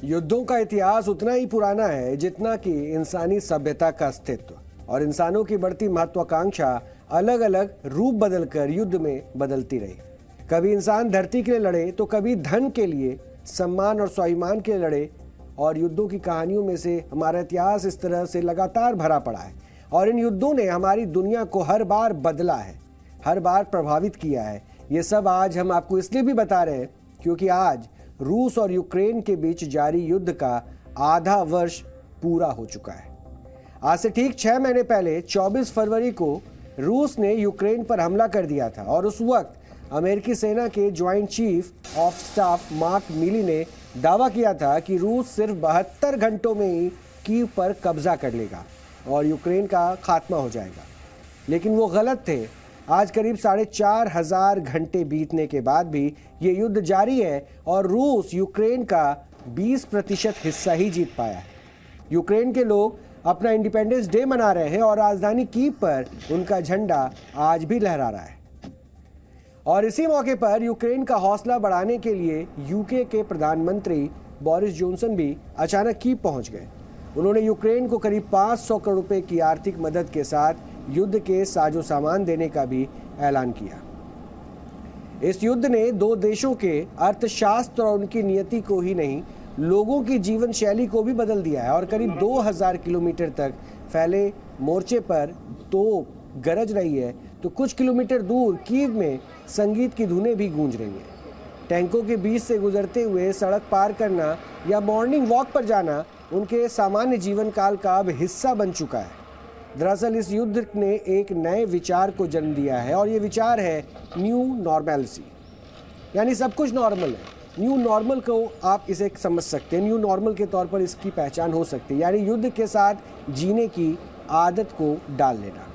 युद्धों का इतिहास उतना ही पुराना है जितना कि इंसानी सभ्यता का अस्तित्व, और इंसानों की बढ़ती महत्वाकांक्षा अलग अलग रूप बदलकर युद्ध में बदलती रही। कभी इंसान धरती के लिए लड़े तो कभी धन के लिए, सम्मान और स्वाभिमान के लिए लड़े। और युद्धों की कहानियों में से हमारा इतिहास इस तरह से लगातार भरा पड़ा है, और इन युद्धों ने हमारी दुनिया को हर बार बदला है, हर बार प्रभावित किया है। ये सब आज हम आपको इसलिए भी बता रहे हैं क्योंकि आज रूस और यूक्रेन के बीच जारी युद्ध का आधा वर्ष पूरा हो चुका है। आज से ठीक 6 महीने पहले 24 फरवरी को रूस ने यूक्रेन पर हमला कर दिया था, और उस वक्त अमेरिकी सेना के joint chief of staff mark मिली ने दावा किया था कि रूस सिर्फ 72 घंटों में ही कीव पर कब्जा कर लेगा और यूक्रेन का खात्मा हो जाएगा। लेकिन वो गलत थे। आज करीब 4,500 घंटे बीतने के बाद भी ये युद्ध जारी है और रूस यूक्रेन का 20% हिस्सा ही जीत पाया है। यूक्रेन के लोग अपना इंडिपेंडेंस डे मना रहे हैं और राजधानी कीव पर उनका झंडा आज भी लहरा रहा है। और इसी मौके पर यूक्रेन का हौसला बढ़ाने के लिए यूके के प्रधानमंत्री बोरिस जॉनसन भी अचानक कीव पहुंच गए। उन्होंने यूक्रेन को करीब 500 करोड़ रुपए की आर्थिक मदद के साथ युद्ध के साजो सामान देने का भी ऐलान किया। इस युद्ध ने दो देशों के अर्थशास्त्र और उनकी नीति को ही नहीं, लोगों की जीवन शैली को भी बदल दिया है। और करीब 2000 किलोमीटर तक फैले मोर्चे पर तोप गरज रही है तो कुछ किलोमीटर दूर कीव में संगीत की धुनें भी गूंज रही हैं। टैंकों के बीच से गुजरते हुए सड़क पार करना या मॉर्निंग वॉक पर जाना उनके सामान्य जीवन काल का अब हिस्सा बन चुका है। दरअसल इस युद्ध ने एक नए विचार को जन्म दिया है, और ये विचार है न्यू नॉर्मैलिटी, यानी सब कुछ नॉर्मल है। न्यू नॉर्मल को आप इसे समझ सकते हैं, न्यू नॉर्मल के तौर पर इसकी पहचान हो सकती है, यानी युद्ध के साथ जीने की आदत को डाल लेना।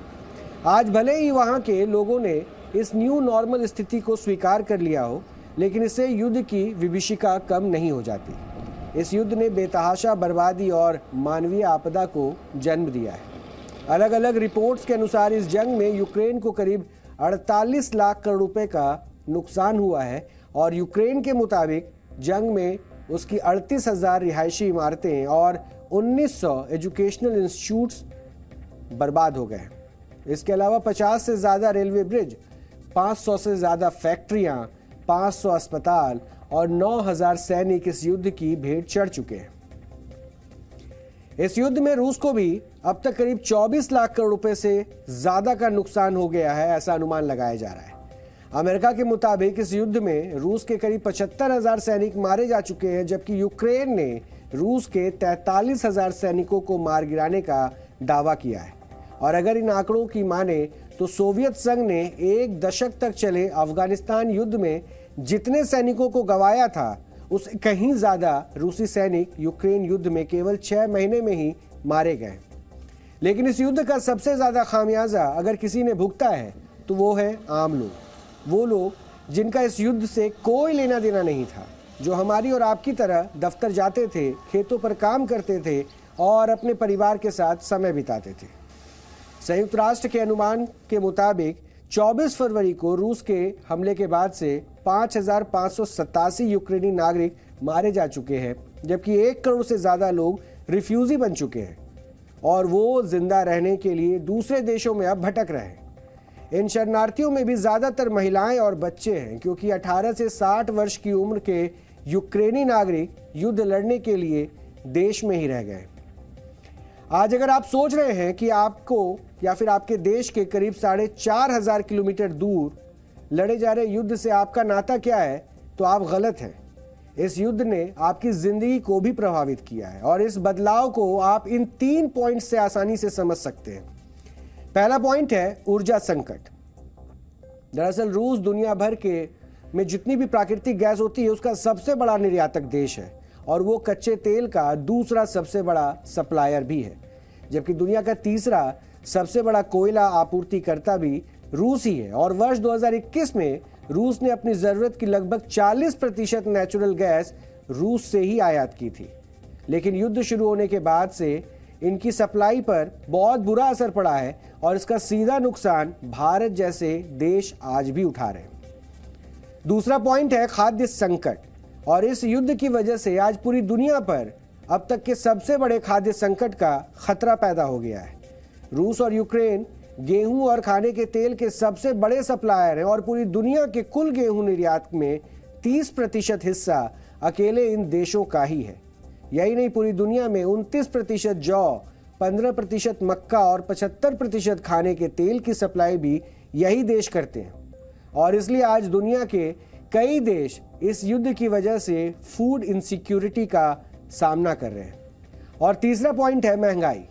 आज भले ही वहाँ के लोगों ने इस न्यू नॉर्मल स्थिति को स्वीकार कर लिया हो, लेकिन इससे युद्ध की विभीषिका कम नहीं हो जाती। इस युद्ध ने बेतहाशा बर्बादी और मानवीय आपदा को जन्म दिया है। अलग अलग रिपोर्ट्स के अनुसार इस जंग में यूक्रेन को करीब 48 लाख करोड़ रुपए का नुकसान हुआ है, और यूक्रेन के मुताबिक जंग में उसकी 38,000 रिहायशी इमारतें और 1900 एजुकेशनल इंस्टीट्यूट्स बर्बाद हो गए। इसके अलावा 50 से ज़्यादा रेलवे ब्रिज, 500 से ज़्यादा फैक्ट्रियां, 500 अस्पताल और 9,000 सैनिक इस युद्ध की भेंट चढ़ चुके हैं। इस युद्ध में रूस को भी अब तक करीब 24 लाख करोड़ रुपए से ज्यादा का नुकसान हो गया है, ऐसा अनुमान लगाया जा रहा है। अमेरिका के मुताबिक इस युद्ध में रूस के करीब 75,000 सैनिक मारे जा चुके हैं, जबकि यूक्रेन ने रूस के 43,000 सैनिकों को मार गिराने का दावा किया है। और अगर इन आंकड़ों की माने तो सोवियत संघ ने 1 दशक तक चले अफगानिस्तान युद्ध में जितने सैनिकों को गंवाया था, उससे कहीं ज्यादा रूसी सैनिक यूक्रेन युद्ध में केवल 6 महीने में ही मारे गए। लेकिन इस युद्ध का सबसे ज्यादा खामियाजा अगर किसी ने भुगता है तो वो है आम लोग, वो लोग जिनका इस युद्ध से कोई लेना देना नहीं था, जो हमारी और आपकी तरह दफ्तर जाते थे, खेतों पर काम करते थे और अपने परिवार के साथ समय बिताते थे। संयुक्त राष्ट्र के अनुमान के मुताबिक 24 फरवरी को रूस के हमले के बाद से 5,587 यूक्रेनी नागरिक मारे जा चुके हैं, जबकि 1 करोड़ से ज़्यादा लोग रिफ्यूजी बन चुके हैं और वो जिंदा रहने के लिए दूसरे देशों में अब भटक रहे हैं। इन शरणार्थियों में भी ज़्यादातर महिलाएं और बच्चे हैं, क्योंकि 18 से 60 वर्ष की उम्र के यूक्रेनी नागरिक युद्ध लड़ने के लिए देश में ही रह गए। आज अगर आप सोच रहे हैं कि आपको या फिर आपके देश के करीब 4,500 किलोमीटर दूर लड़े जा रहे युद्ध से आपका नाता क्या है, तो आप गलत हैं। इस युद्ध ने आपकी जिंदगी को भी प्रभावित किया है, और इस बदलाव को आप इन 3 पॉइंट से आसानी से समझ सकते हैं। पहला पॉइंट है ऊर्जा संकट। दरअसल रूस दुनिया भर के में जितनी भी प्राकृतिक गैस होती है उसका सबसे बड़ा निर्यातक देश है, और वो कच्चे तेल का दूसरा सबसे बड़ा सप्लायर भी है, जबकि दुनिया का तीसरा सबसे बड़ा कोयला आपूर्तिकर्ता भी रूस ही है। और वर्ष 2021 में रूस ने अपनी ज़रूरत की लगभग 40% नेचुरल गैस रूस से ही आयात की थी। लेकिन युद्ध शुरू होने के बाद से इनकी सप्लाई पर बहुत बुरा असर पड़ा है, और इसका सीधा नुकसान भारत जैसे देश आज भी उठा रहे हैं। दूसरा पॉइंट है खाद्य संकट, और इस युद्ध की वजह से आज पूरी दुनिया पर अब तक के सबसे बड़े खाद्य संकट का खतरा पैदा हो गया है। रूस और यूक्रेन गेहूं और खाने के तेल के सबसे बड़े सप्लायर हैं और पूरी दुनिया के कुल गेहूं निर्यात में 30% हिस्सा अकेले इन देशों का ही है। यही नहीं, पूरी दुनिया में 29% जौ, 15% मक्का और 75% खाने के तेल की सप्लाई भी यही देश करते हैं। और इसलिए आज दुनिया के कई देश इस युद्ध की वजह से फूड इनसिक्योरिटी का सामना कर रहे हैं। और तीसरा पॉइंट है महंगाई।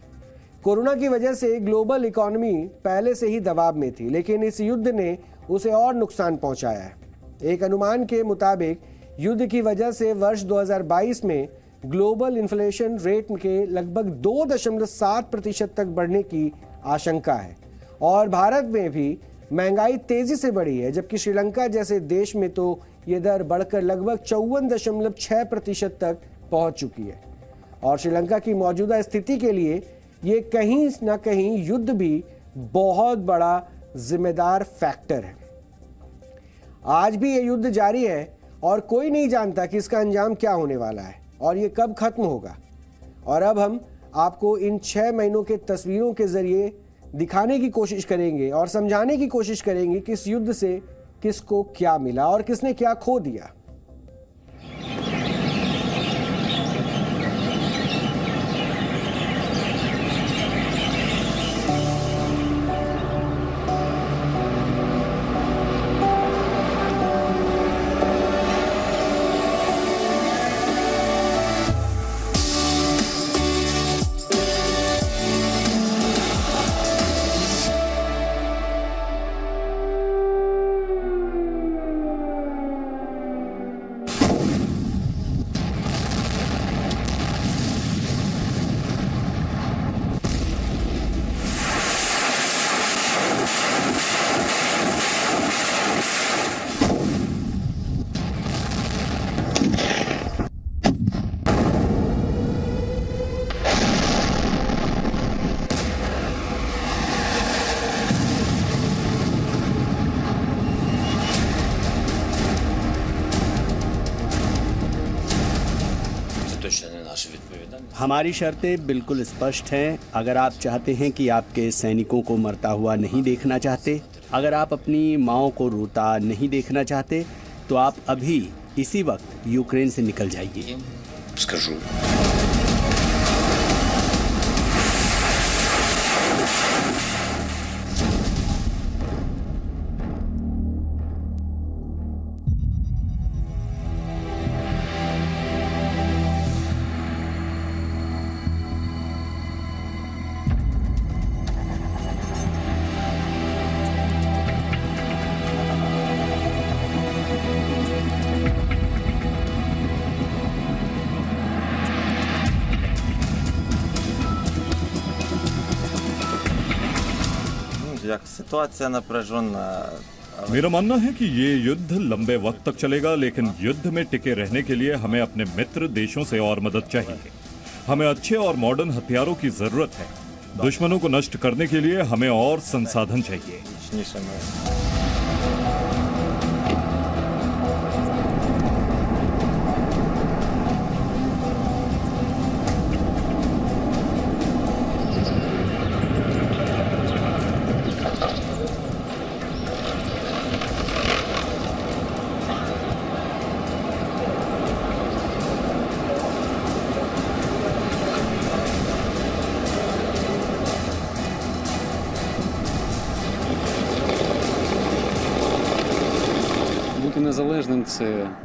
कोरोना की वजह से ग्लोबल इकोनॉमी पहले से ही दबाव में थी, लेकिन इस युद्ध ने उसे और नुकसान पहुंचाया है। एक अनुमान के मुताबिक युद्ध की वजह से वर्ष 2022 में ग्लोबल इन्फ्लेशन रेट के लगभग 2.7% तक बढ़ने की आशंका है। और भारत में भी महंगाई तेजी से बढ़ी है, जबकि श्रीलंका जैसे देश में तो ये दर बढ़कर लगभग 54.6% तक पहुंच चुकी है। और श्रीलंका की मौजूदा स्थिति के लिए ये कहीं ना कहीं युद्ध भी बहुत बड़ा जिम्मेदार फैक्टर है। आज भी ये युद्ध जारी है और कोई नहीं जानता कि इसका अंजाम क्या होने वाला है और ये कब खत्म होगा। और अब हम आपको इन 6 महीनों के तस्वीरों के जरिए दिखाने की कोशिश करेंगे और समझाने की कोशिश करेंगे कि इस युद्ध से किसको क्या मिला और किसने क्या खो दिया। हमारी शर्तें बिल्कुल स्पष्ट हैं। अगर आप चाहते हैं कि आपके सैनिकों को मरता हुआ नहीं देखना चाहते, अगर आप अपनी माँओं को रोता नहीं देखना चाहते, तो आप अभी इसी वक्त यूक्रेन से निकल जाइए। मेरा मानना है कि ये युद्ध लंबे वक्त तक चलेगा, लेकिन युद्ध में टिके रहने के लिए हमें अपने मित्र देशों से और मदद चाहिए। हमें अच्छे और मॉडर्न हथियारों की जरूरत है। दुश्मनों को नष्ट करने के लिए हमें और संसाधन चाहिए।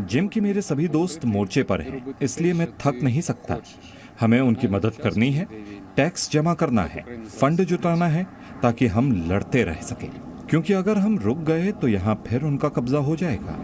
जिम के मेरे सभी दोस्त मोर्चे पर हैं, इसलिए मैं थक नहीं सकता। हमें उनकी मदद करनी है, टैक्स जमा करना है, फंड जुटाना है, ताकि हम लड़ते रह सकें। क्योंकि अगर हम रुक गए तो यहाँ फिर उनका कब्जा हो जाएगा।